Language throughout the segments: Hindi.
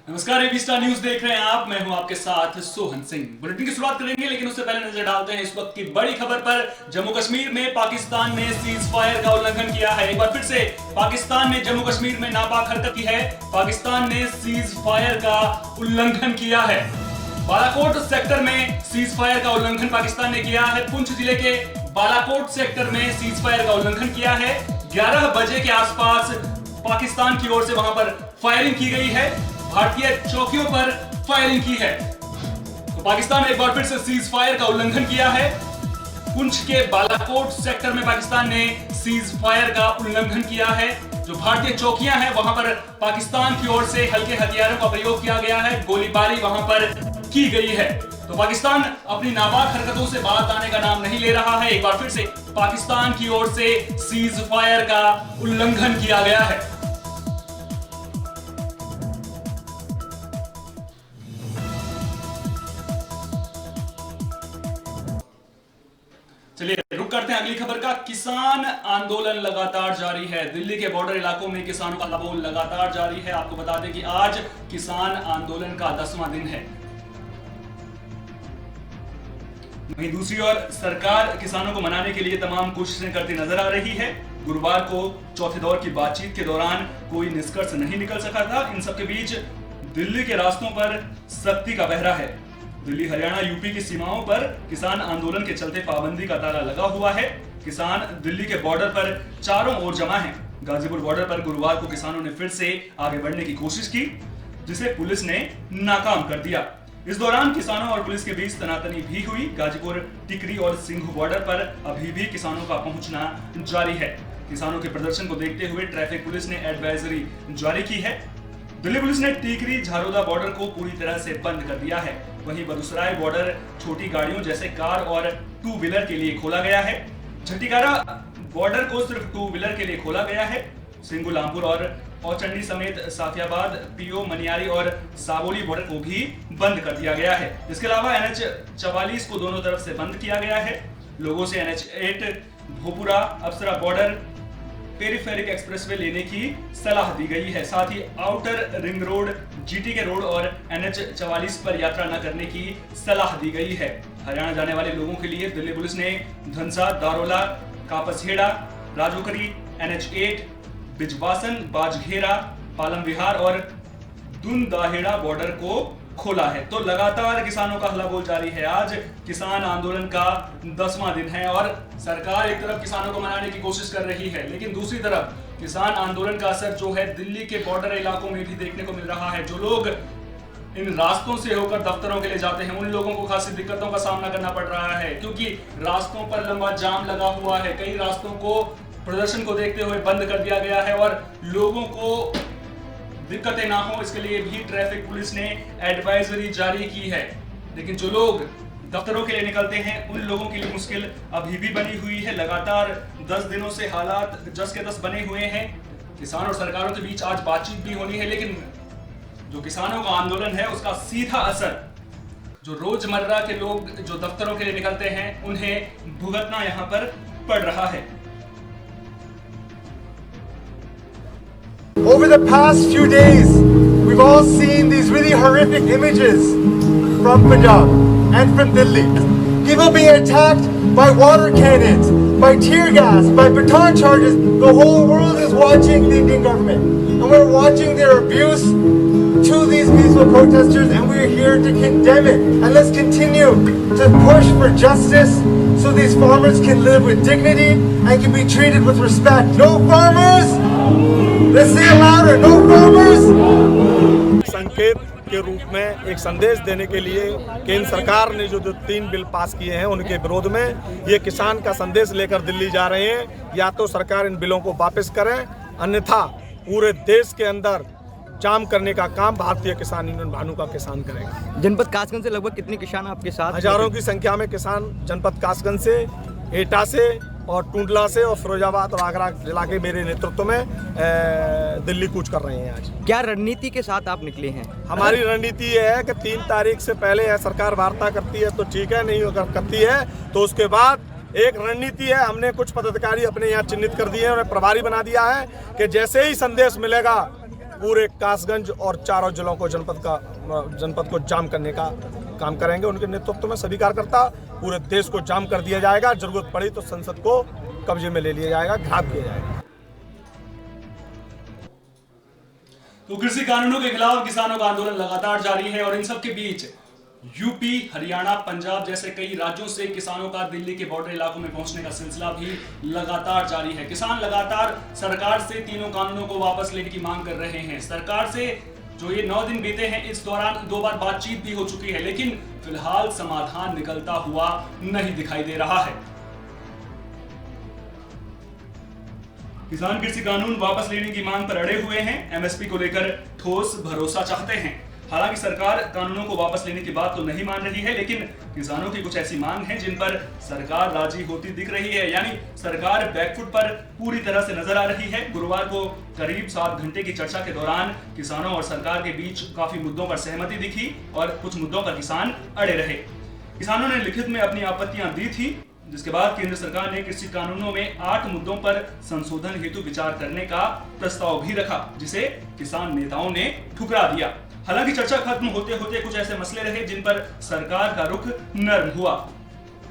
नमस्कार, एबी स्टार न्यूज देख रहे हैं आप। मैं हूं आपके साथ सोहन सिंह। बुलेटिन की शुरुआत करेंगे, लेकिन उससे पहले नजर डालते हैं इस वक्त की बड़ी खबर पर। जम्मू कश्मीर में पाकिस्तान ने सीज फायर का उल्लंघन किया है। एक बार फिर से पाकिस्तान ने जम्मू कश्मीर में नापाक हरकत की है। पाकिस्तान ने सीज फायर का उल्लंघन किया है। बालाकोट सेक्टर में सीज फायर का उल्लंघन पाकिस्तान ने किया है। पुंछ जिले के बालाकोट सेक्टर में सीज फायर का उल्लंघन किया है। 11 बजे के आसपास पाकिस्तान की ओर से वहां पर फायरिंग की गई है। भारतीय चौकियों पर फायरिंग की है। तो पाकिस्तान ने एक बार फिर से सीज फायर का उल्लंघन किया है। पुंछ के बालाकोट सेक्टर में पाकिस्तान ने सीज फायर का उल्लंघन किया है। जो भारतीय चौकियां हैं वहां पर पाकिस्तान की ओर से हल्के हथियारों का प्रयोग किया गया है। गोलीबारी वहां पर की गई है। तो पाकिस्तान अपनी नापाक हरकतों से बात आने का नाम नहीं ले रहा है। एक बार फिर से पाकिस्तान की ओर से सीज फायर का उल्लंघन किया गया है। चलिए रुक करते हैं अगली खबर का। किसान आंदोलन लगातार जारी है। दिल्ली के बॉर्डर इलाकों में किसानों का हल्ला लगातार जारी है। आपको बता दें कि आज किसान आंदोलन का 10वां दिन है। वहीं दूसरी ओर सरकार किसानों को मनाने के लिए तमाम कोशिशें करती नजर आ रही है। गुरुवार को चौथे दौर की बातचीत के दौरान कोई निष्कर्ष नहीं निकल सका था। इन सबके बीच दिल्ली के रास्तों पर सख्ती का पहरा है। दिल्ली हरियाणा यूपी की सीमाओं पर किसान आंदोलन के चलते पाबंदी का ताला लगा हुआ है। किसान दिल्ली के बॉर्डर पर चारों ओर जमा हैं। गाजीपुर बॉर्डर पर गुरुवार को किसानों ने फिर से आगे बढ़ने की कोशिश की, जिसे पुलिस ने नाकाम कर दिया। इस दौरान किसानों और पुलिस के बीच तनातनी भी हुई। गाजीपुर, टिकरी और सिंघू बॉर्डर पर अभी भी किसानों का पहुंचना जारी है। किसानों के प्रदर्शन को देखते हुए ट्रैफिक पुलिस ने एडवाइजरी जारी की है। दिल्ली पुलिस ने टीकरी झारोदा बॉर्डर को पूरी तरह से बंद कर दिया है। वहीं बदुसराय बॉर्डर छोटी गाड़ियों जैसे कार और 2 व्हीलर के लिए खोला गया है। झट्टीकारा बॉर्डर को सिर्फ 2 व्हीलर के लिए खोला गया है। सिंघू, लामपुर और औचंडी समेत साफियाबाद, पीओ, मनियारी और सावोली बॉर्डर को भी बंद कर दिया गया है। इसके अलावा NH 44 को दोनों तरफ से बंद किया गया है। लोगों से NH 8, भोपुरा, अप्सरा बॉर्डर, पेरिफेरिक एक्सप्रेसवे लेने की सलाह दी गई है। साथ ही आउटर रिंग रोड, GT के रोड और NH 44 पर यात्रा न करने की सलाह दी गई है। हरियाणा जाने वाले लोगों के लिए दिल्ली पुलिस ने धनसा, दारोला, कापसहेड़ा, राजोकरी, NH 8, बिजवासन, बाजघेरा, पालम विहार और दुनदाहेड़ा बॉर्डर को खोला है। तो लगातार किसानों का हल्ला बोल जारी है। आज किसान आंदोलन का 10वां दिन है और सरकार एक तरफ किसानों को मनाने की कोशिश कर रही है, लेकिन दूसरी तरफ किसान आंदोलन का असर जो है दिल्ली के बॉर्डर इलाकों में भी देखने को मिल रहा है। जो लोग इन रास्तों से होकर दफ्तरों के लिए जाते हैं, उन लोगों को खासी दिक्कतों का सामना करना पड़ रहा है, क्योंकि रास्तों पर लंबा जाम लगा हुआ है। कई रास्तों को प्रदर्शन को देखते हुए बंद कर दिया गया है और लोगों को दिक्कतें ना हो इसके लिए भी ट्रैफिक पुलिस ने एडवाइजरी जारी की है। लेकिन जो लोग दफ्तरों के लिए निकलते हैं, उन लोगों के लिए मुश्किल अभी भी बनी हुई है। लगातार 10 दिनों से हालात जस के तस बने हुए हैं। किसान और सरकारों के बीच आज बातचीत भी होनी है, लेकिन जो किसानों का आंदोलन है उसका सीधा असर जो रोजमर्रा के लोग जो दफ्तरों के लिए निकलते हैं उन्हें भुगतना यहाँ पर पड़ रहा है। Over the past few days, we've all seen these really horrific images from Punjab and from Delhi. People being attacked by water cannons, by tear gas, by baton charges. The whole world is watching the Indian government, and we're watching their abuse to these peaceful protesters, and we're here to condemn it. And let's continue to push for justice so these farmers can live with dignity and can be treated with respect. No farmers! Let's say it louder, no farmers! संकेत के रूप में एक संदेश देने के लिए केंद्र सरकार ने जो 3 बिल पास किए हैं उनके विरोध में ये किसान का संदेश लेकर दिल्ली जा रहे हैं। या तो सरकार इन बिलों को वापस करे, अन्यथा पूरे देश के अंदर जाम करने का काम भारतीय किसान यूनियन भानु का किसान करेगा। जनपद कासगंज से लगभग कितने किसान आपके साथ? हजारों की संख्या में किसान जनपद कासगंज से, एटा से और टूंडला से और फिरोजाबाद और आगरा जिला के मेरे नेतृत्व में दिल्ली कूच कर रहे हैं। आज क्या रणनीति के साथ आप निकले हैं? हमारी रणनीति ये है कि 3 तारीख से पहले सरकार वार्ता करती है तो ठीक है, नहीं अगर करती है तो उसके बाद एक रणनीति है। हमने कुछ पदाधिकारी अपने यहाँ चिन्हित कर दिए हैं और प्रभारी बना दिया है कि जैसे ही संदेश मिलेगा पूरे कासगंज और चारों जिलों को जनपद को जाम करने का काम करेंगे। उनके नेतृत्व में सभी कार्यकर्ता पूरे देश को जाम कर दिया जाएगा। जरूरत पड़ी तो संसद को कब्जे में ले लिया जाएगा, घात किया जाएगा। तो कृषि कानूनों के खिलाफ किसानों का आंदोलन लगातार जारी है और इन सब के बीच यूपी, हरियाणा, पंजाब जैसे कई राज्यों से किसानों का दिल्ली के बॉर्डर इलाकों में पहुंचने का सिलसिला भी लगातार जारी है। किसान लगातार सरकार से तीनों कानूनों को वापस लेने की मांग कर रहे हैं। सरकार से जो ये 9 दिन बीते हैं, इस दौरान 2 बार बातचीत भी हो चुकी है, लेकिन फिलहाल समाधान निकलता हुआ नहीं दिखाई दे रहा है। किसान कृषि कानून वापस लेने की मांग पर अड़े हुए हैं। एमएसपी को लेकर ठोस भरोसा चाहते हैं। हालांकि सरकार कानूनों को वापस लेने की बात तो नहीं मान रही है, लेकिन किसानों की कुछ ऐसी मांग है जिन पर सरकार राजी होती दिख रही है। यानी सरकार बैकफुट पर पूरी तरह से नजर आ रही है। गुरुवार को करीब 7 घंटे की चर्चा के दौरान किसानों और सरकार के बीच काफी मुद्दों पर सहमति दिखी और कुछ मुद्दों पर किसान अड़े रहे। किसानों ने लिखित में अपनी आपत्तियां दी थी, जिसके बाद केंद्र सरकार ने कृषि कानूनों में 8 मुद्दों पर संशोधन हेतु विचार करने का प्रस्ताव भी रखा, जिसे किसान नेताओं ने ठुकरा दिया। हालांकि चर्चा खत्म होते होते कुछ ऐसे मसले रहे जिन पर सरकार का रुख नर्म हुआ।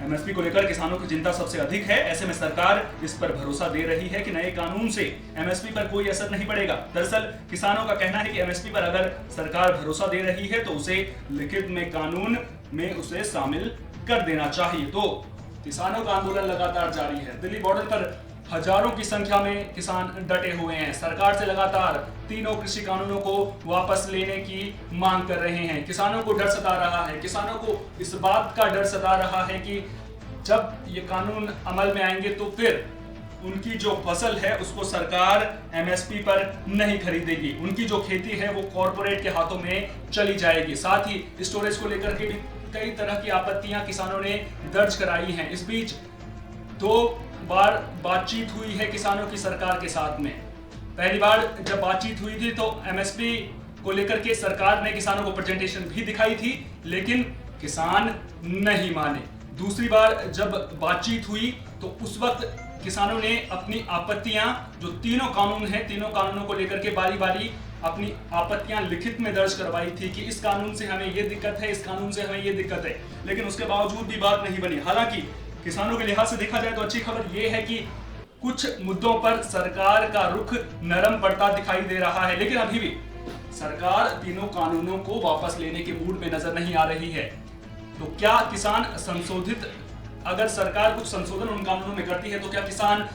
एमएसपी को लेकर किसानों की चिंता सबसे अधिक है। ऐसे में सरकार इस पर भरोसा दे रही है कि नए कानून से एमएसपी पर कोई असर नहीं पड़ेगा। दरअसल किसानों का कहना है कि एमएसपी पर अगर सरकार भरोसा दे रही है तो उसे लिखित में कानून में उसे शामिल कर देना चाहिए। तो किसानों का आंदोलन लगातार जारी है। दिल्ली बॉर्डर पर हजारों की संख्या में किसान डटे हुए हैं। सरकार से लगातार तीनों कृषि कानूनों को वापस लेने की मांग कर रहे हैं। किसानों को डर सता रहा है। किसानों को इस बात का डर सता रहा है कि जब ये कानून अमल में आएंगे तो फिर उनकी जो फसल है उसको सरकार एमएसपी पर नहीं खरीदेगी। उनकी जो खेती है वो कॉर्पोरेट के हाथों में चली जाएगी। साथ ही स्टोरेज को लेकर के भी कई तरह की आपत्तियां किसानों ने दर्ज कराई हैं। इस बीच 2 बार बातचीत हुई है किसानों की सरकार के साथ में। पहली बार जब बातचीत हुई थी तो एमएसपी को लेकर के सरकार ने किसानों को प्रेजेंटेशन भी दिखाई थी, लेकिन किसान नहीं माने। दूसरी बार जब बातचीत हुई तो उस वक्त किसानों ने अपनी आपत्तियां, जो तीनों कानून हैं, तीनों कानूनों को लेकर के बारी बारी अपनी आपत्तियां लिखित में दर्ज करवाई थी कि इस कानून से हमें ये दिक्कत है, इस कानून से हमें ये दिक्कत है, लेकिन उसके बावजूद भी बात नहीं बनी। हालांकि किसानों के लिहाज से देखा जाए तो अच्छी खबर यह है कि कुछ मुद्दों पर सरकार का रुख नरम पड़ता दिखाई दे रहा है, लेकिन अभी भी सरकार तीनों कानूनों को वापस लेने के मूड में नजर नहीं आ रही है। तो क्या किसान अगर सरकार कुछ संशोधन उन कानूनों में करती है तो क्या किसान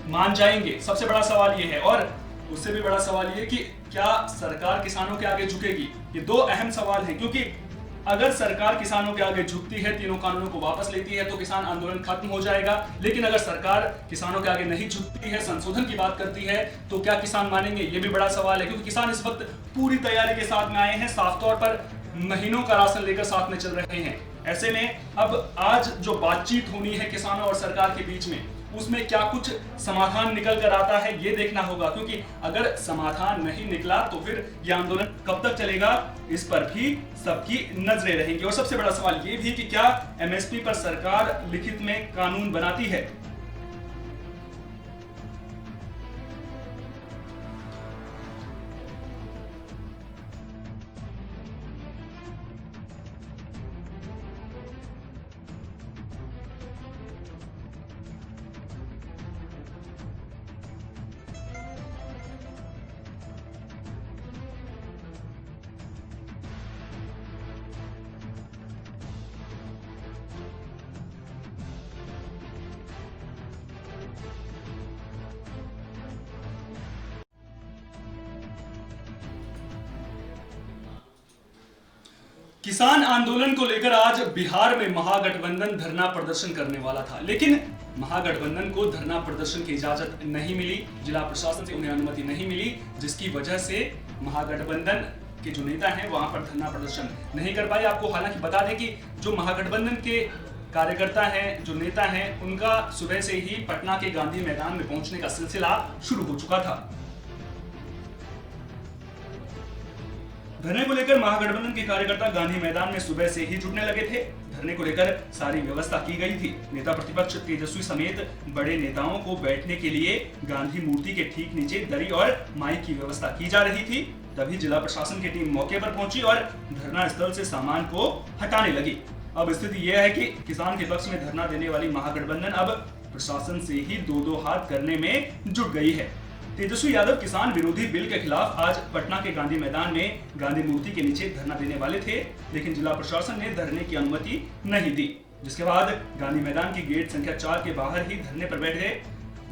मान जाएंगे? सबसे बड़ा सवाल ये है। और उससे भी बड़ा सवाल ये कि क्या सरकार किसानों के आगे झुकेगी? ये 2 अहम सवाल हैं, क्योंकि अगर सरकार किसानों के आगे झुकती है, तीनों कानूनों को वापस लेती है तो किसान आंदोलन खत्म हो जाएगा। लेकिन अगर सरकार किसानों के आगे नहीं झुकती है, संशोधन की बात करती है, तो क्या किसान मानेंगे? ये भी बड़ा सवाल है, क्योंकि किसान इस वक्त पूरी तैयारी के साथ में आए हैं। साफ तौर पर महीनों का राशन लेकर साथ में चल रहे हैं। ऐसे में अब आज जो बातचीत होनी है किसानों और सरकार के बीच में, उसमें क्या कुछ समाधान निकल कर आता है ये देखना होगा, क्योंकि अगर समाधान नहीं निकला तो फिर यह आंदोलन कब तक चलेगा, इस पर भी सबकी नजरें रहेंगी। और सबसे बड़ा सवाल ये भी कि क्या एमएसपी पर सरकार लिखित में कानून बनाती है? किसान आंदोलन को लेकर आज बिहार में महागठबंधन धरना प्रदर्शन करने वाला था, लेकिन महागठबंधन को धरना प्रदर्शन की इजाजत नहीं मिली। जिला प्रशासन से उन्हें अनुमति नहीं मिली, जिसकी वजह से महागठबंधन के जो नेता हैं वहां पर धरना प्रदर्शन नहीं कर पाए। आपको हालांकि बता दें कि जो महागठबंधन के कार्यकर्ता हैं, जो नेता हैं, उनका सुबह से ही पटना के गांधी मैदान में पहुंचने का सिलसिला शुरू हो चुका था। धरने को लेकर महागठबंधन के कार्यकर्ता गांधी मैदान में सुबह से ही जुटने लगे थे। धरने को लेकर सारी व्यवस्था की गई थी। नेता प्रतिपक्ष तेजस्वी समेत बड़े नेताओं को बैठने के लिए गांधी मूर्ति के ठीक नीचे दरी और माइक की व्यवस्था की जा रही थी। तभी जिला प्रशासन की टीम मौके पर पहुंची और धरना स्थल से सामान को हटाने लगी। अब स्थिति यह है कि किसान के पक्ष में धरना देने वाली महागठबंधन अब प्रशासन से ही दो हाथ करने में जुट गई है। तेजस्वी यादव किसान विरोधी बिल के खिलाफ आज पटना के गांधी मैदान में गांधी मूर्ति के नीचे धरना देने वाले थे, लेकिन जिला प्रशासन ने धरने की अनुमति नहीं दी, जिसके बाद गांधी मैदान की गेट संख्या 4 के बाहर ही धरने पर बैठे।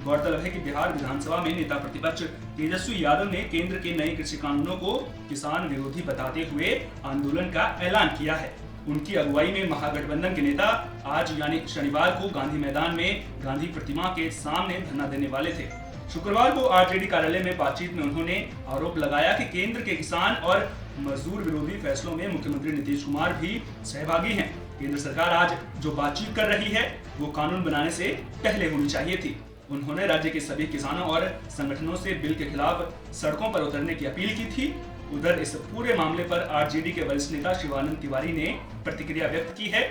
गौरतलब है कि बिहार विधानसभा में नेता प्रतिपक्ष तेजस्वी यादव ने केंद्र के नए कृषि कानूनों को किसान विरोधी बताते हुए आंदोलन का ऐलान किया है। उनकी अगुवाई में महागठबंधन के नेता आज यानी शनिवार को गांधी मैदान में गांधी प्रतिमा के सामने धरना देने वाले थे। शुक्रवार को आरजेडी कार्यालय में बातचीत में उन्होंने आरोप लगाया कि केंद्र के किसान और मजदूर विरोधी फैसलों में मुख्यमंत्री नीतीश कुमार भी सहभागी हैं। केंद्र सरकार आज जो बातचीत कर रही है वो कानून बनाने से पहले होनी चाहिए थी। उन्होंने राज्य के सभी किसानों और संगठनों से बिल के खिलाफ सड़कों पर उतरने की अपील की थी। उधर इस पूरे मामले पर आरजेडी के वरिष्ठ नेता शिवानंद तिवारी ने प्रतिक्रिया व्यक्त की है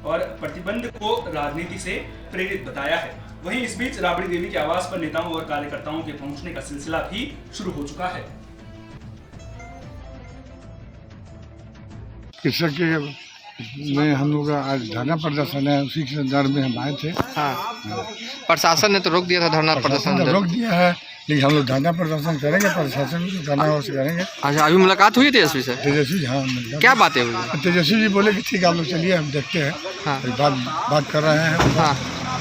और प्रतिबंध को राजनीति से प्रेरित बताया है। वहीं इस बीच राबड़ी देवी के आवास पर नेताओं और कार्यकर्ताओं के पहुंचने का सिलसिला भी शुरू हो चुका है। कृषक में हम लोग आज धरना प्रदर्शन है, उसी के संदर्भ में हम आए थे। हाँ, प्रशासन ने तो रोक दिया था धरना प्रदर्शन। रोक दिया है, लेकिन हम लोग धरना प्रदर्शन करेंगे, प्रशासन को करना हो करेंगे। अच्छा, अभी मुलाकात हुई तेजस्वी से? तेजस्वी जी, हाँ, क्या बातें हुई? तेजस्वी जी बोले कि ठीक है आप लोग चलिए, हम देखते हैं। हाँ, बात कर रहे हैं। हाँ,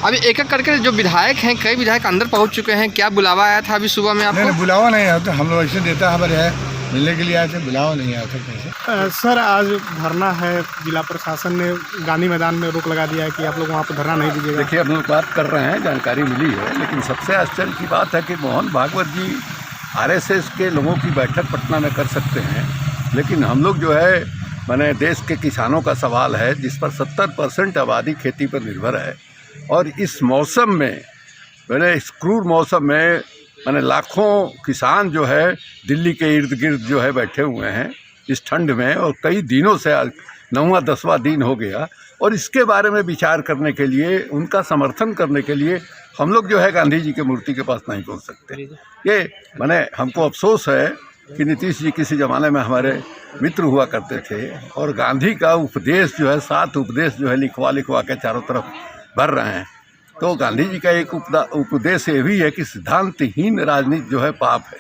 अभी एक एक करके जो विधायक हैं, कई विधायक अंदर पहुंच चुके हैं। क्या बुलावा आया था अभी सुबह में आपको? नहीं, बुलावा नहीं आया था, हम लोग ऐसे देता हमारे है मिलने के लिए आए थे, बुलावा नहीं आया था कैसे। सर, आज धरना है, जिला प्रशासन ने गांधी मैदान में रोक लगा दिया है कि आप लोग वहाँ पर धरना नहीं दीजिएगा। देखिए, हम लोग बात कर रहे हैं, जानकारी मिली है, लेकिन सबसे आश्चर्य की बात है कि मोहन भागवत जी आरएसएस के लोगों की बैठक पटना में कर सकते हैं, लेकिन हम लोग जो है माने देश के किसानों का सवाल है जिस पर 70% आबादी खेती पर निर्भर है, और इस मौसम में मैंने इस क्रूर मौसम में माने लाखों किसान जो है दिल्ली के इर्द गिर्द जो है बैठे हुए हैं इस ठंड में, और कई दिनों से 9वां 10वां दिन हो गया, और इसके बारे में विचार करने के लिए, उनका समर्थन करने के लिए हम लोग जो है गांधी जी के मूर्ति के पास नहीं पहुंच सकते। ये माने हमको अफसोस है कि नीतीश जी किसी ज़माने में हमारे मित्र हुआ करते थे, और गांधी का उपदेश जो है 7 उपदेश जो है लिखवा के चारों तरफ भर रहे हैं। तो गांधी जी का एक उपदेश ये भी है कि सिद्धांतहीन राजनीति जो है पाप है।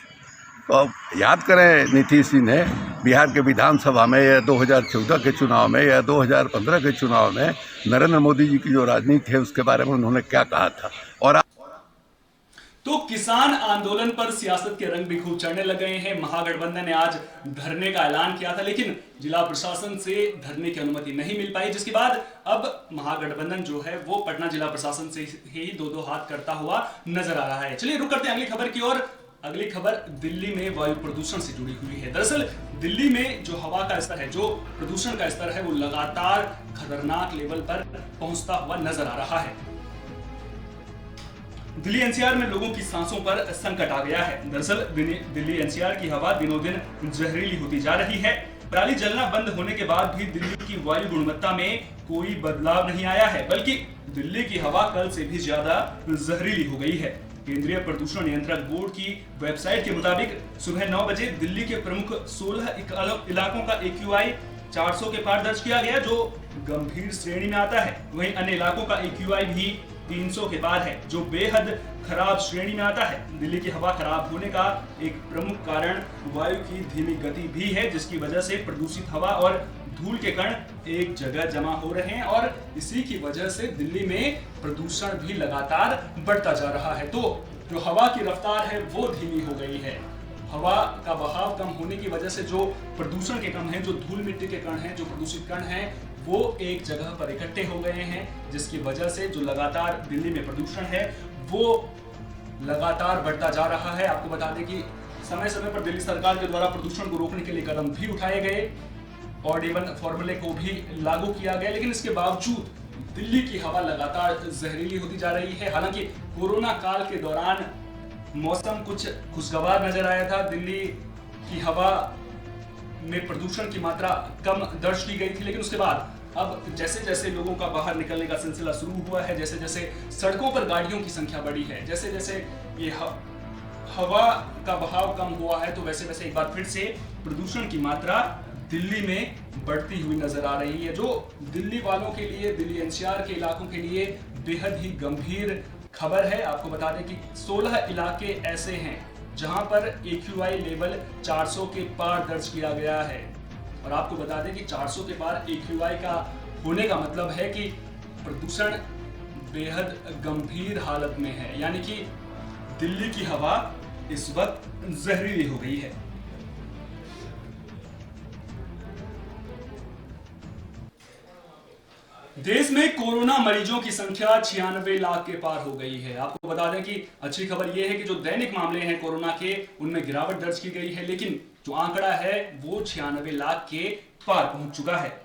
तो अब याद करें, नीतीश जी ने बिहार के विधानसभा में या 2014 के चुनाव में या 2015 के चुनाव में नरेंद्र मोदी जी की जो राजनीति है उसके बारे में उन्होंने क्या कहा था। और तो किसान आंदोलन पर सियासत के रंग भी खूब चढ़ने लग गए हैं। महागठबंधन ने आज धरने का ऐलान किया था, लेकिन जिला प्रशासन से धरने की अनुमति नहीं मिल पाई, जिसके बाद अब महागठबंधन जो है वो पटना जिला प्रशासन से ही दो हाथ करता हुआ नजर आ रहा है। चलिए रुक करते हैं अगली खबर की ओर। अगली खबर दिल्ली में वायु प्रदूषण से जुड़ी हुई है। दरअसल दिल्ली में जो हवा का स्तर है, जो प्रदूषण का स्तर है, वो लगातार खतरनाक लेवल पर पहुंचता हुआ नजर आ रहा है। दिल्ली एनसीआर में लोगों की सांसों पर संकट आ गया है। दरअसल दिल्ली एनसीआर की हवा दिनों दिन जहरीली होती जा रही है। पराली जलना बंद होने के बाद भी दिल्ली की वायु गुणवत्ता में कोई बदलाव नहीं आया है, बल्कि दिल्ली की हवा कल से भी ज्यादा जहरीली हो गई है। केंद्रीय प्रदूषण नियंत्रक बोर्ड की वेबसाइट के मुताबिक सुबह 9 बजे दिल्ली के प्रमुख 16 इलाकों का AQI 400 के पार दर्ज किया गया, जो गंभीर श्रेणी में आता है। वहीं अन्य इलाकों का AQI भी 300 के पार है, जो बेहद खराब श्रेणी में आता है। दिल्ली की हवा खराब होने का एक प्रमुख कारण वायु की धीमी गति भी है, जिसकी वजह से प्रदूषित हवा और धूल के कण एक जगह जमा हो रहे हैं, और इसी की वजह से दिल्ली में प्रदूषण भी लगातार बढ़ता जा रहा है। तो जो हवा की रफ्तार है वो धीमी हो गई है। हवा का बहाव कम होने की वजह से जो प्रदूषण के कण हैं, जो धूल मिट्टी के कण हैं, जो प्रदूषित कण हैं, वो एक जगह पर इकट्ठे हो गए हैं, जिसकी वजह से जो लगातार दिल्ली में प्रदूषण है वो लगातार बढ़ता जा रहा है। आपको बता दें कि समय समय पर दिल्ली सरकार के द्वारा प्रदूषण को रोकने के लिए कदम भी उठाए गए और ऑड इवन फॉर्मूले को भी लागू किया गया, लेकिन इसके बावजूद दिल्ली की हवा लगातार जहरीली होती जा रही है। हालांकि कोरोना काल के दौरान मौसम कुछ खुशगवार नजर आया था। दिल्ली की हवा में प्रदूषण की मात्रा कम दर्ज की गई थी, लेकिन उसके बाद अब जैसे जैसे लोगों का बाहर निकलने का सिलसिला शुरू हुआ है, जैसे जैसे सड़कों पर गाड़ियों की संख्या बढ़ी है, जैसे जैसे ये हवा का बहाव कम हुआ है तो वैसे वैसे एक बार फिर से प्रदूषण की मात्रा दिल्ली में बढ़ती हुई नजर आ रही है, जो दिल्ली वालों के लिए, दिल्ली एनसीआर के इलाकों के लिए बेहद ही गंभीर खबर है। आपको बता दें कि 16 इलाके ऐसे हैं जहां पर AQI लेवल 400 के पार दर्ज किया गया है। और आपको बता दें कि 400 के पार AQI का होने का मतलब है कि प्रदूषण बेहद गंभीर हालत में है, यानी कि दिल्ली की हवा इस वक्त जहरीली हो गई है। देश में कोरोना मरीजों की संख्या 96 लाख के पार हो गई है। आपको बता दें कि अच्छी खबर यह है कि जो दैनिक मामले हैं कोरोना के, उनमें गिरावट दर्ज की गई है, लेकिन जो आंकड़ा है वो 96 लाख के पार पहुंच चुका है।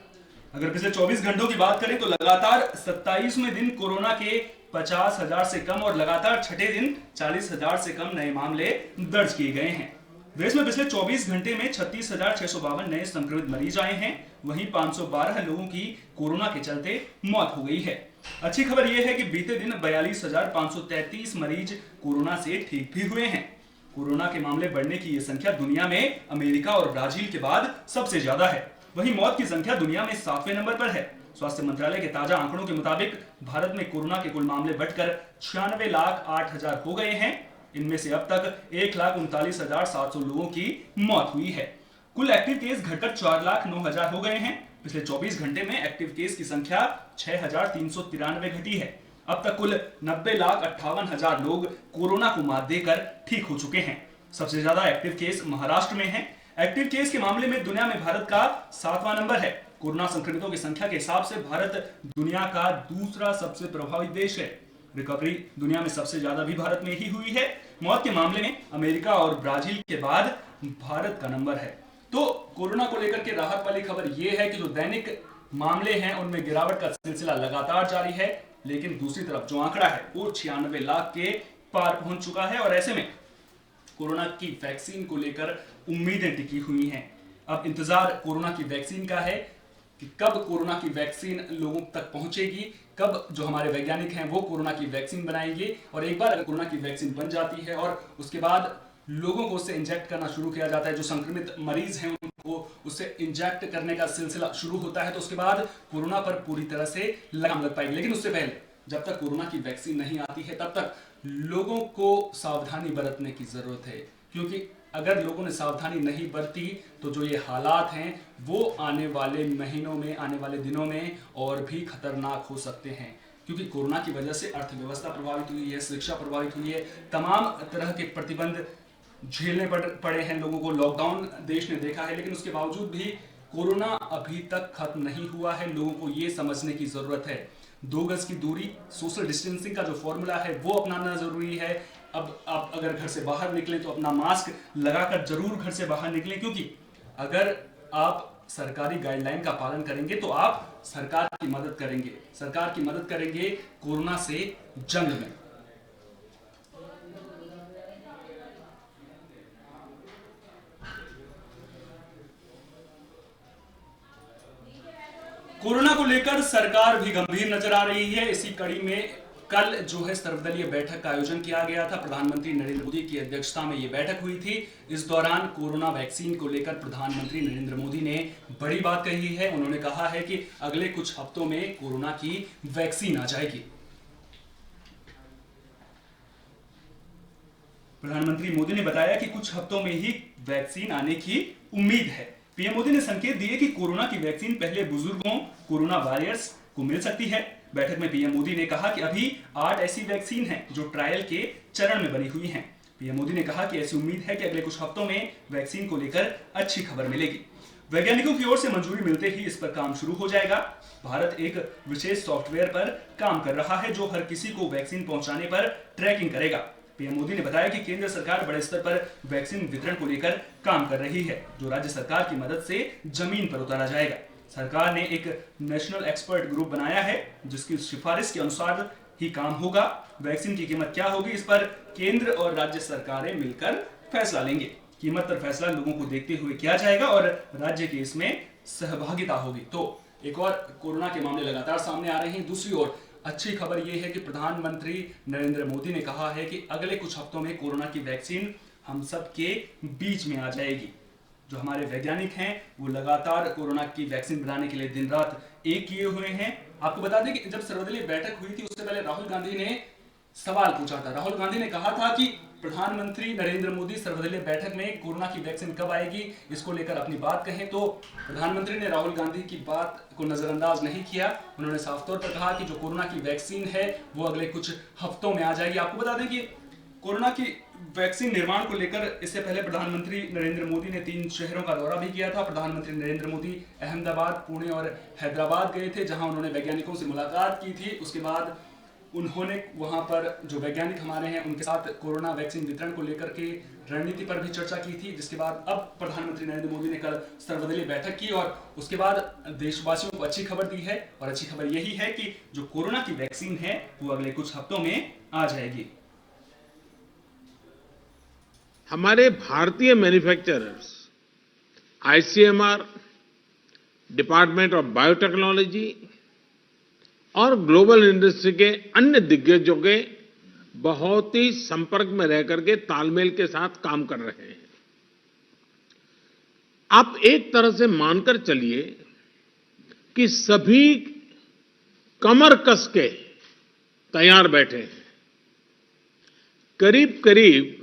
अगर पिछले 24 घंटों की बात करें तो लगातार 27वें दिन कोरोना के 50,000 से कम और लगातार छठे दिन 40,000 से कम नए मामले दर्ज किए गए हैं। देश में पिछले 24 घंटे में 36,652 नए संक्रमित मरीज आए हैं, वहीं 512 लोगों की कोरोना के चलते मौत हो गई है। अच्छी खबर यह है कि बीते दिन 42,533 मरीज कोरोना से ठीक भी हुए हैं। कोरोना के मामले बढ़ने की यह संख्या दुनिया में अमेरिका और ब्राजील के बाद सबसे ज्यादा है। वहीं मौत की संख्या दुनिया में 7वें नंबर पर है। स्वास्थ्य मंत्रालय के ताजा आंकड़ों के मुताबिक भारत में कोरोना के कुल मामले बढ़कर 96,08,000 हो गए हैं। इनमें से अब तक 1,39,700 लोगों की मौत हुई है। कुल एक्टिव केस घटकर 4,09,000 हो गए हैं। पिछले 24 घंटे में एक्टिव केस की संख्या 6,393 घटी है। अब तक कुल 90,58,000 लोग कोरोना को मात देकर ठीक हो चुके हैं। सबसे ज्यादा एक्टिव केस महाराष्ट्र में है। एक्टिव केस के मामले में दुनिया में भारत का 7वां नंबर है। कोरोना संक्रमितों की संख्या के हिसाब से भारत दुनिया का दूसरा सबसे प्रभावित देश है। रिकवरी दुनिया में सबसे ज्यादा भी भारत में ही हुई है। मौत के मामले में अमेरिका और ब्राजील के बाद भारत का नंबर है। तो कोरोना को लेकर के राहत वाली खबर यह है कि जो दैनिक मामले हैं उनमें गिरावट का सिलसिला लगातार जारी है, लेकिन दूसरी तरफ जो आंकड़ा है वो 96 लाख के पार पहुंच चुका है। और ऐसे में कोरोना की वैक्सीन को लेकर उम्मीदें टिकी हुई हैं। अब इंतजार कोरोना की वैक्सीन का है कि कब कोरोना की वैक्सीन लोगों तक पहुंचेगी, कब जो हमारे वैज्ञानिक हैं वो कोरोना की वैक्सीन बनाएंगे। और एक बार अगर कोरोना की वैक्सीन बन जाती है और उसके बाद लोगों को उससे इंजेक्ट करना शुरू किया जाता है, जो संक्रमित मरीज हैं उनको उससे इंजेक्ट करने का सिलसिला शुरू होता है, तो उसके बाद कोरोना पर पूरी तरह से लगाम लग पाएगी। लेकिन उससे पहले जब तक कोरोना की वैक्सीन नहीं आती है तब तक लोगों को सावधानी बरतने की जरूरत है, क्योंकि अगर लोगों ने सावधानी नहीं बरती तो जो ये हालात हैं वो आने वाले महीनों में, आने वाले दिनों में और भी खतरनाक हो सकते हैं। क्योंकि कोरोना की वजह से अर्थव्यवस्था प्रभावित हुई है, शिक्षा प्रभावित हुई है, तमाम तरह के प्रतिबंध झेलने पड़े हैं लोगों को। लॉकडाउन देश ने देखा है, लेकिन उसके बावजूद भी कोरोना अभी तक खत्म नहीं हुआ है। लोगों को ये समझने की जरूरत है 2 गज की दूरी, सोशल डिस्टेंसिंग का जो फॉर्मूला है वो अपनाना जरूरी है। अब आप अगर घर से बाहर निकलें तो अपना मास्क लगाकर जरूर घर से बाहर निकलें, क्योंकि अगर आप सरकारी गाइडलाइन का पालन करेंगे तो आप सरकार की मदद करेंगे, सरकार की मदद करेंगे कोरोना से जंग में। कोरोना को लेकर सरकार भी गंभीर नजर आ रही है। इसी कड़ी में कल जो है सर्वदलीय बैठक का आयोजन किया गया था। प्रधानमंत्री नरेंद्र मोदी की अध्यक्षता में यह बैठक हुई थी। इस दौरान कोरोना वैक्सीन को लेकर प्रधानमंत्री नरेंद्र मोदी ने बड़ी बात कही है। उन्होंने कहा है कि अगले कुछ हफ्तों में कोरोना की वैक्सीन आ जाएगी। प्रधानमंत्री मोदी ने बताया कि कुछ हफ्तों में ही वैक्सीन आने की उम्मीद है। पीएम मोदी ने संकेत दिए कि कोरोना की वैक्सीन पहले बुजुर्गों, कोरोना वॉरियर्स को मिल सकती है। बैठक में पीएम मोदी ने कहा कि अभी 8 ऐसी वैक्सीन हैं जो ट्रायल के चरण में बनी हुई हैं। पीएम मोदी ने कहा कि ऐसी उम्मीद है कि अगले कुछ हफ्तों में वैक्सीन को लेकर अच्छी खबर मिलेगी। वैज्ञानिकों की ओर से मंजूरी मिलते ही इस पर काम शुरू हो जाएगा। भारत एक विशेष सॉफ्टवेयर पर काम कर रहा है जो हर किसी को वैक्सीन पहुंचाने पर ट्रैकिंग करेगा। पीएम मोदी ने बताया कि केंद्र सरकार बड़े स्तर पर वैक्सीन वितरण को लेकर काम कर रही है, जो राज्य सरकार की मदद से जमीन पर उतारा जाएगा। सरकार ने एक नेशनल एक्सपर्ट ग्रुप बनाया है जिसकी सिफारिश के अनुसार ही काम होगा। वैक्सीन की कीमत क्या होगी, इस पर केंद्र और राज्य सरकारें मिलकर फैसला लेंगे। कीमत पर फैसला लोगों को देखते हुए किया जाएगा और राज्य की इसमें सहभागिता होगी। तो एक और कोरोना के मामले लगातार सामने आ रहे हैं। दूसरी ओर अच्छी खबर यह है कि प्रधानमंत्री नरेंद्र मोदी ने कहा है कि अगले कुछ हफ्तों में कोरोना की वैक्सीन हम सब के बीच में आ जाएगी। जो हमारे वैज्ञानिक हैं वो लगातार कोरोना की वैक्सीन बनाने के लिए दिन रात एक किए हुए हैं। आपको बता दें कि जब सर्वदलीय बैठक हुई थी उससे पहले राहुल गांधी ने सवाल पूछा था। राहुल गांधी ने कहा था कि प्रधानमंत्री नरेंद्र मोदी सर्वदलीय बैठक में कोरोना की वैक्सीन कब आएगी इसको लेकर अपनी बात कहें, तो प्रधानमंत्री ने राहुल गांधी की बात को नजरअंदाज नहीं किया। उन्होंने साफ तौर पर कहा कि जो कोरोना की वैक्सीन है वो अगले कुछ हफ्तों में आ जाएगी। आपको बता दें कि कोरोना की वैक्सीन निर्माण को लेकर इससे पहले प्रधानमंत्री नरेंद्र मोदी ने 3 शहरों का दौरा भी किया था। प्रधानमंत्री नरेंद्र मोदी अहमदाबाद, पुणे और हैदराबाद गए थे, जहां उन्होंने वैज्ञानिकों से मुलाकात की थी। उसके बाद उन्होंने वहां पर जो वैज्ञानिक हमारे हैं उनके साथ कोरोना वैक्सीन वितरण को लेकर के रणनीति पर भी चर्चा की थी, जिसके बाद अब प्रधानमंत्री नरेंद्र मोदी ने कल सर्वदलीय बैठक की और उसके बाद देशवासियों को अच्छी खबर दी है। और अच्छी खबर यही है कि जो कोरोना की वैक्सीन है वो अगले कुछ हफ्तों में आ जाएगी। हमारे भारतीय manufacturers, ICMR, department of biotechnology और ग्लोबल इंडस्ट्री के अन्य दिग्गजों के बहुत ही संपर्क में रह करके तालमेल के साथ काम कर रहे हैं। आप एक तरह से मानकर चलिए कि सभी कमर कस के तैयार बैठे हैं। करीब करीब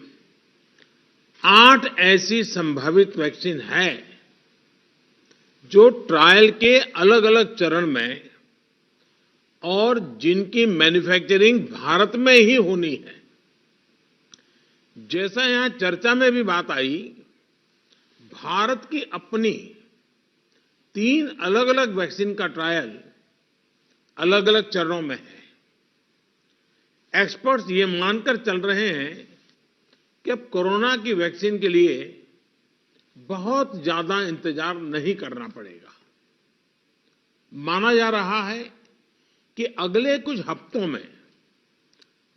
8 ऐसी संभावित वैक्सीन है जो ट्रायल के अलग अलग चरण में और जिनकी मैन्युफैक्चरिंग भारत में ही होनी है। जैसा यहां चर्चा में भी बात आई, भारत की अपनी 3 अलग अलग वैक्सीन का ट्रायल अलग अलग चरणों में है। एक्सपर्ट्स ये मानकर चल रहे हैं कि अब कोरोना की वैक्सीन के लिए बहुत ज्यादा इंतजार नहीं करना पड़ेगा। माना जा रहा है कि अगले कुछ हफ्तों में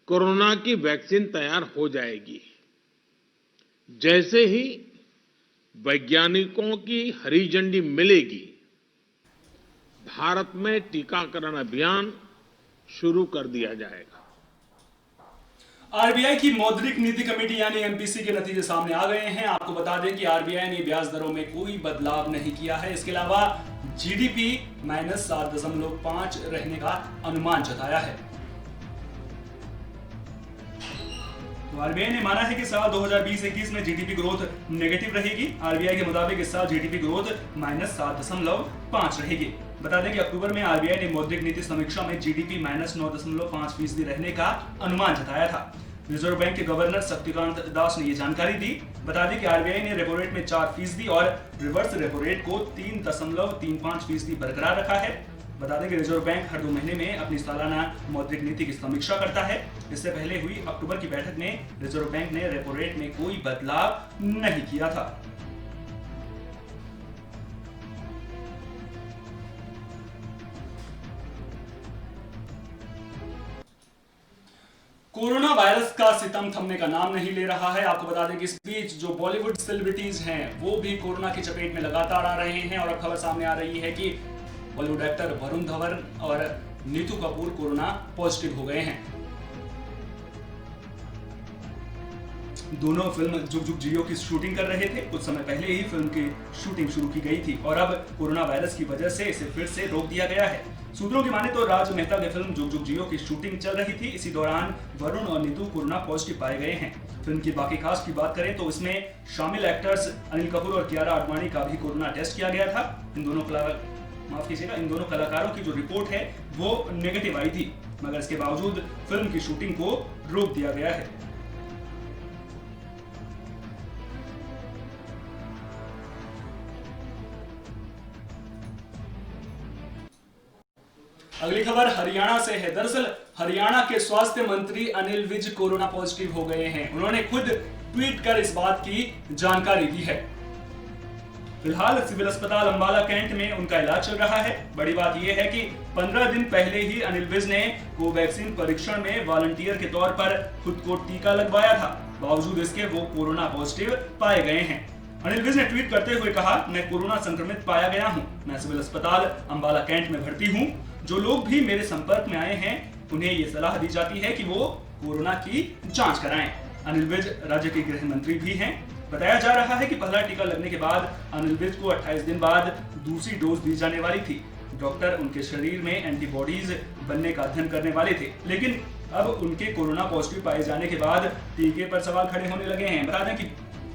कोरोना की वैक्सीन तैयार हो जाएगी। जैसे ही वैज्ञानिकों की हरी झंडी मिलेगी, भारत में टीकाकरण अभियान शुरू कर दिया जाएगा। आरबीआई की मौद्रिक नीति कमेटी यानी एमपीसी के नतीजे सामने आ गए हैं। आपको बता दें कि आरबीआई ने ब्याज दरों में कोई बदलाव नहीं किया है। इसके अलावा जीडीपी -7.5 रहने का अनुमान जताया है। तो आरबीआई ने माना है कि साल 2020-21 में जीडीपी ग्रोथ नेगेटिव रहेगी। आरबीआई के मुताबिक इस साल जीडीपी ग्रोथ -7.5 रहेगी। बता दें कि अक्टूबर में आरबीआई ने मौद्रिक नीति समीक्षा में जीडीपी -9.5% रहने का अनुमान जताया था। रिजर्व बैंक के गवर्नर शक्तिकांत दास ने ये जानकारी दी। बता दें कि आरबीआई ने रेपो रेट में 4% और रिवर्स रेपो रेट को 3.35% बरकरार रखा है। बता दें कि रिजर्व बैंक हर 2 महीने में अपनी सालाना मौद्रिक नीति की समीक्षा करता है। इससे पहले हुई अक्टूबर की बैठक में रिजर्व बैंक ने रेपो रेट में कोई बदलाव नहीं किया था। कोरोना वायरस का सितम थमने का नाम नहीं ले रहा है। आपको बता दें कि इस बीच जो बॉलीवुड सेलिब्रिटीज हैं वो भी कोरोना की चपेट में लगातार आ रहे हैं और अब खबर सामने आ रही है कि बॉलीवुड एक्टर वरुण धवन और नीतू कपूर कोरोना पॉजिटिव हो गए हैं। दोनों फिल्म जुग जुग जियो की शूटिंग कर रहे थे। कुछ समय पहले ही फिल्म की शूटिंग शुरू की गई थी और अब कोरोना वायरस की वजह से इसे फिर से रोक दिया गया है। सूत्रों की माने तो राज मेहता की फिल्म जुग जुग जियो की शूटिंग चल रही थी। इसी दौरान वरुण और नीतू कोरोना पॉजिटिव पाए गए हैं। फिल्म की बाकी कास्ट की बात करें तो इसमें शामिल एक्टर्स अनिल कपूर और कियारा आडवाणी का भी कोरोना टेस्ट किया गया था। इन दोनों कलाकारों की जो रिपोर्ट है वो नेगेटिव आई थी, मगर इसके बावजूद फिल्म की शूटिंग को रोक दिया गया है। अगली खबर हरियाणा से है। दरअसल हरियाणा के स्वास्थ्य मंत्री अनिल विज कोरोना पॉजिटिव हो गए हैं। उन्होंने खुद ट्वीट कर इस बात की जानकारी दी है। फिलहाल सिविल अस्पताल अंबाला कैंट में उनका इलाज चल रहा है। बड़ी बात यह है कि 15 दिन पहले ही अनिल विज ने कोवैक्सीन परीक्षण में वॉलंटियर के तौर पर खुद को टीका लगवाया था। बावजूद इसके वो कोरोना पॉजिटिव पाए गए हैं। अनिल विज ने ट्वीट करते हुए कहा, मैं कोरोना संक्रमित पाया गया हूं। मैं सिविल अस्पताल अंबाला कैंट में भर्ती हूं। जो लोग भी मेरे संपर्क में आए हैं उन्हें ये सलाह दी जाती है कि वो कोरोना की जांच कराएं। अनिल विज राज्य के गृह मंत्री भी हैं। बताया जा रहा है कि पहला टीका लगने के बाद अनिल विज को 28 दिन बाद दूसरी डोज दी जाने वाली थी। डॉक्टर उनके शरीर में एंटीबॉडीज बनने का अध्ययन करने वाले थे, लेकिन अब उनके कोरोना पॉजिटिव पाए जाने के बाद टीके पर सवाल खड़े होने लगे हैं। बता दें कि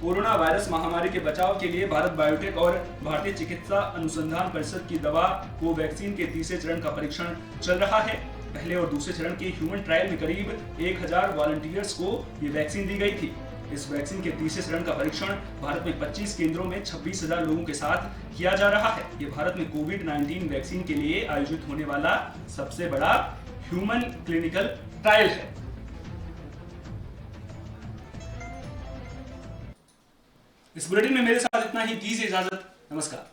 कोरोना वायरस महामारी के बचाव के लिए भारत बायोटेक और भारतीय चिकित्सा अनुसंधान परिषद की दवा कोवैक्सीन के तीसरे चरण का परीक्षण चल रहा है। पहले और दूसरे चरण के ह्यूमन ट्रायल में करीब 1000 वॉलंटियर्स को ये वैक्सीन दी गई थी। इस वैक्सीन के तीसरे चरण का परीक्षण भारत में 25 केंद्रों में 26,000 लोगों के साथ किया जा रहा है। ये भारत में कोविड-19 वैक्सीन के लिए आयोजित होने वाला सबसे बड़ा ह्यूमन क्लिनिकल ट्रायल है। इस बुलेटिन में मेरे साथ इतना ही। दीजिए इजाजत। नमस्कार।